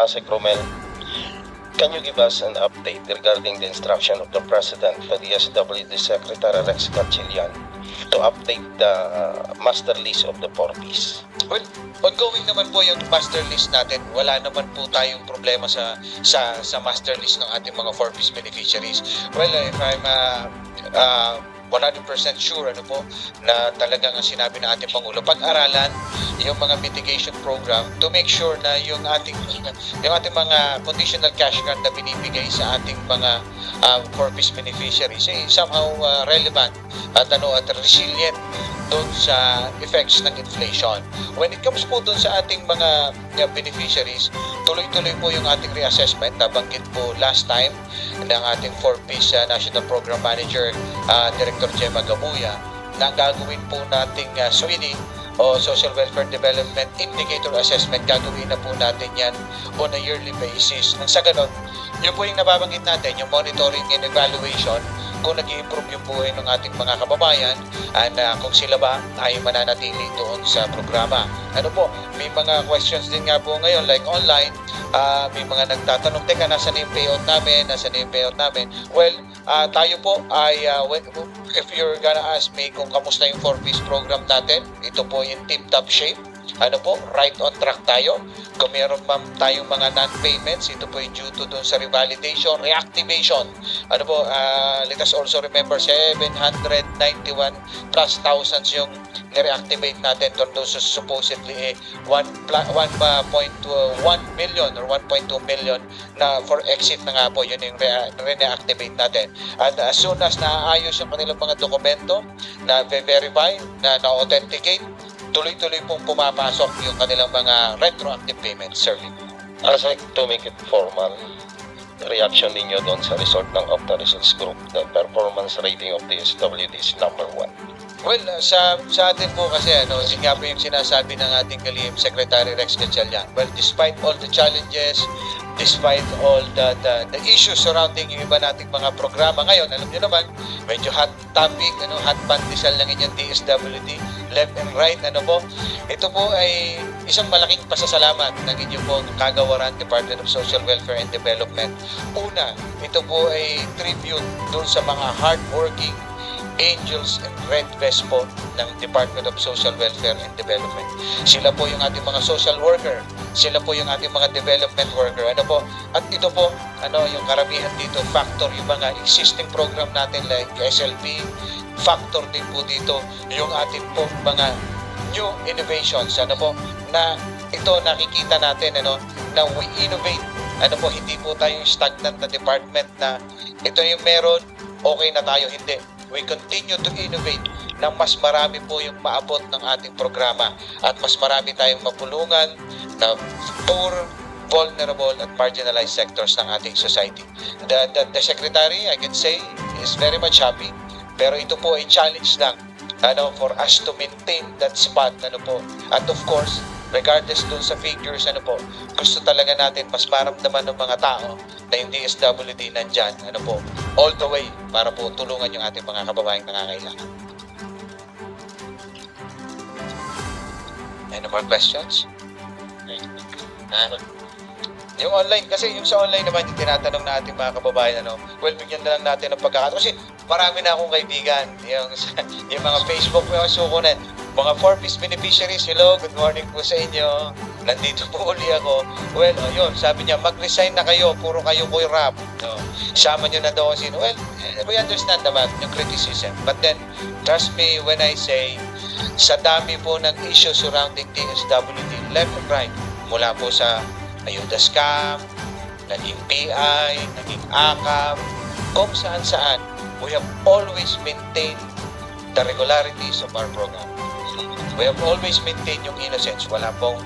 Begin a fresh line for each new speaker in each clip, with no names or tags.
Asek Romel, can you give us an update regarding the instruction of the President to the DSWD Secretary Rex Gatchalian to update the master list of the 4Ps?
Well, ongoing naman po yung master list natin. Wala naman po tayong problema sa master list ng ating mga 4Ps beneficiaries. Well, if I'm 100% sure na talagang ang sinabi ng ating Pangulo, pag-aralan yung mga mitigation program to make sure na yung ating mga conditional cash grant na binibigay sa ating mga 4Ps beneficiaries ay somehow relevant at resilient doon sa effects ng inflation. When it comes po doon sa ating mga beneficiaries, tuloy-tuloy po yung ating reassessment. Nabanggit po last time ng ating 4Ps National Program Manager, Director Gemma Gabuya, na gagawin po nating SWINI o Social Welfare Development Indicator Assessment. Gagawin na po natin yan on a yearly basis. Nang sa ganon, yun po yung nababanggit natin, yung monitoring and evaluation kung nag-i-improve yung buhay ng ating mga kababayan and kung sila ba ay mananatili doon sa programa. May mga questions din nga po ngayon like online, may mga nagtatanong, teka, nasa na yung payout namin? Well, tayo po ay, if you're gonna ask me kung kamusta yung 4Ps program natin, ito po yung tip-top shape. Right on track tayo. Kung meron tayong mga non-payments, ito po yung due to dun sa revalidation, reactivation. Let us also remember 791 plus thousands yung nireactivate natin doon sa supposedly 1.1 million or 1.2 million na for exit na nga po, yun yung re-reactivate natin. And as soon as naayos yung kanilang mga dokumento na verify, na authenticate, tuloy-tuloy pong pumapasok yung kanilang mga retroactive payments, sir.
Asek, to make it formal, reaction ninyo doon sa result ng Opta Results Group, the performance rating of the DSWD is number 1.
Well, sa atin po kasi, yun nga po yung sinasabi ng ating kalihim Secretary Rex Gatchalian. Well, despite all the challenges, despite all the issues surrounding yung iba nating mga programa ngayon, alam nyo naman, medyo hot topic, hot pandesal lang inyong DSWD, left and right, ito po ay isang malaking pasasalamat ng inyong pong kagawaran, Department of Social Welfare and Development. Una, ito po ay tribute doon sa mga hardworking angels and red vest po ng Department of Social Welfare and Development. Sila po yung ating mga social worker, sila po yung ating mga development worker. At ito po, yung karamihan dito, factor yung mga existing program natin like SLP, factor din po dito yung ating po mga new innovations, na ito nakikita natin, na we innovate, hindi po tayong stagnant na department na ito yung meron, okay na tayo, hindi. We continue to innovate na mas marami po yung maabot ng ating programa at mas marami tayong mapulungan na poor, vulnerable at marginalized sectors ng ating society. The Secretary, I can say, is very much happy, pero ito po ay challenge lang for us to maintain that spot. At of course, regardless dun sa figures, gusto talaga natin mas maramdaman ng mga tao na yung DSWD nandyan, all the way para po tulungan yung ating mga kababayang nangangailangan. Any more questions? Yung online, kasi yung sa online naman yung tinatanong na ating mga kababayan, well, bigyan na lang natin ng pagkakataon. Kasi marami na akong kaibigan, yung mga Facebook, yung sukunan, mga 4Ps beneficiaries, hello, good morning po sa inyo. Nandito po uli ako. Well, yun, sabi niya, mag-resign na kayo, puro kayo ko'y rap. Sama nyo na daw kasi, well, we understand naman yung criticism. But then, trust me when I say, sa dami po ng issue surrounding DSWD, left and right, mula po sa ayuda scam, naging PI, naging AKAP, kung saan-saan, we have always maintained the regularities of our program. We have always maintained yung innocence. Wala pong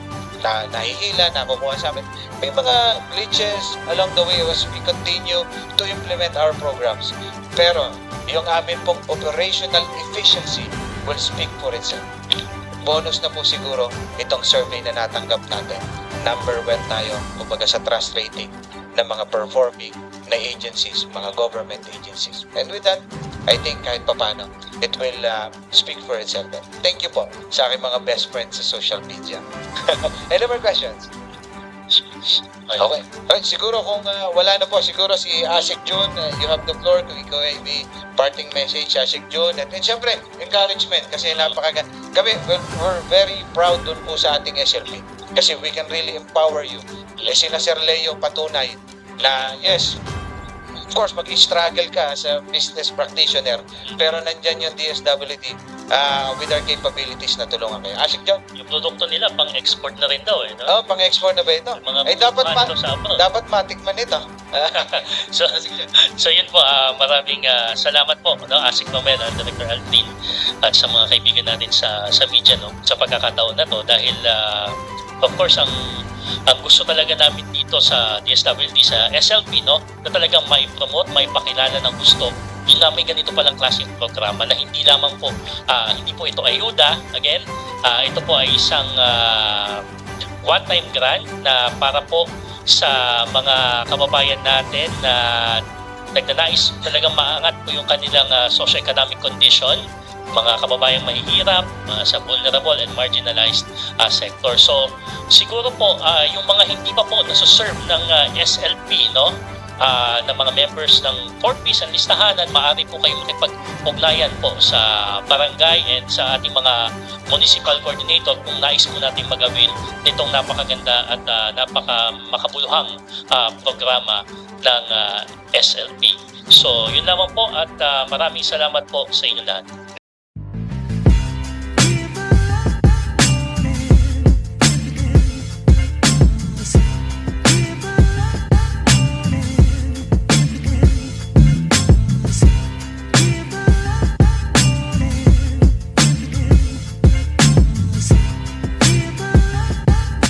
nahihila, nakukuha sa amin. May mga glitches along the way as we continue to implement our programs. Pero, yung amin pong operational efficiency will speak for itself. Bonus na po siguro itong survey na natanggap natin. Number 1 tayo, kumbaga sa trust rating ng mga performing na agencies, mga government agencies. And with that, I think kahit papano, it will speak for itself. Thank you po sa aking mga best friends sa social media. Any more questions? Okay. Right, siguro kung wala na po, siguro si Asik Jun, you have the floor kung ikaw ay may parting message, Asik Jun. At syempre, encouragement kasi kami, we're very proud dun po sa ating SLP kasi we can really empower you. Sina Sir Leo patunay na yes, of course, mag-struggle ka as a business practitioner, pero nandyan yung DSWD with our capabilities na tulungan kayo. Asik John?
Yung produkto nila, pang-export na rin daw eh. No?
Oh, pang-export na ba ito?
Yung mga
Dapat matikman ito.
So yun po, maraming salamat po, no? Asik Nomel, Director Alvin, at sa mga kaibigan natin sa media, no? Sa pagkakataon na to, dahil of course, ang gusto talaga namin dito sa DSWD, sa SLP, no, na talagang mai-promote, mai-pakilala ng gusto yung namin ganito palang klaseng programa na hindi lamang po, hindi po ito ayuda, again, ito po ay isang one-time grant na para po sa mga kababayan natin na nagnanais talagang maangat po yung kanilang socio-economic condition, mga kababayang mahihirap sa vulnerable and marginalized sector. So siguro po yung mga hindi pa po nasuserve ng SLP, no, ng mga members ng 4Ps ang listahanan, maaari po kayong makipag-ugnayan po sa barangay and sa ating mga municipal coordinator kung nais po natin magawin nitong napakaganda at napaka-makabuluhang programa ng SLP. So yun lamang po at maraming salamat po sa inyo lahat.